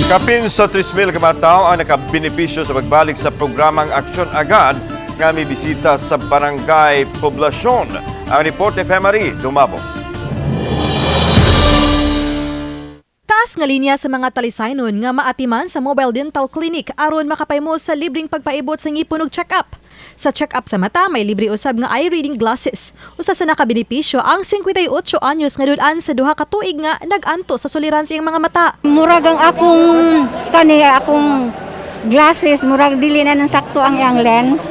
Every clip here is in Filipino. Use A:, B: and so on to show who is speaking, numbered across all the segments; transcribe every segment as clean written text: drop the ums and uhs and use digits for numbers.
A: Kapin sa 3,000 ka mga tao ang nakabenepisyo sa pagbalik sa programang Aksyon Agad nga may bisita sa Barangay Poblasyon. Ang report ni Femari Dumabo.
B: Taas nga linya sa mga talisaynon nga maatiman sa mobile dental clinic aron makapaymo sa libreng pagpaibot sa ngipon ug check-up. Sa check-up sa mata, may libre usab nga eye reading glasses. Usa sa nakabenepisyo ang 58 anyos nga dud-an sa duha ka tuig nga nag-anto sa suliran sa iyang mga mata.
C: Murag ang akong glasses, murag dili na ng sakto ang iyang lens.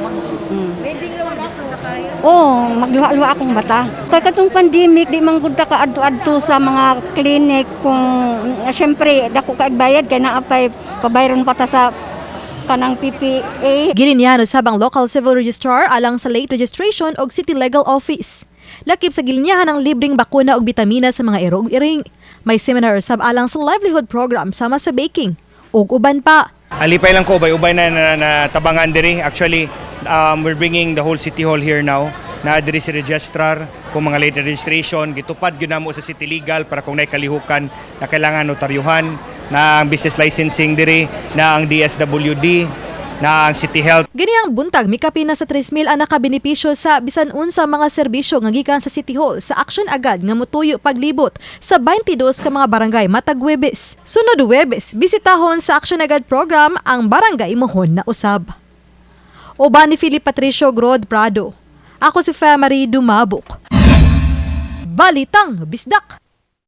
C: Magluha-luha akong mata. Kaya katong pandemic, di man gud ta kaadto-adto sa mga clinic kung syempre dako ka bayad kay naa pay pabayron pa ta sa kanang PPA.
B: Gilinyan usab ang local civil registrar alang sa late registration og city legal office. Lakip sa gilinyahan ang libreng bakuna og bitamina sa mga iro ug iring. May seminar usab alang sa livelihood program sama sa baking ug uban pa.
D: Alipay lang ko, ubay na tabangan diri. Actually, we're bringing the whole City Hall here now. Na diri si registrar, kung mga late registration, gitupad gyud namo sa City Legal para kung nay kalihukan na kailangan notaryuhan, na ang business licensing diri, na ang DSWD, na ang City Health.
B: Ganiyang buntag mikapin na sa 3,000 ang nakabenepisyo sa bisan unsa mga serbisyo nga gikan sa City Hall sa Aksyon Agad nga motuyo paglibot sa 22 ka mga barangay matag Huwebes. Sunod Huwebes, bisitahon sa Aksyon Agad program ang barangay mohon na usab. Uban ni Philip Patricio Grod Prado. Ako si Femari Dumabok. Balitang Bisdak.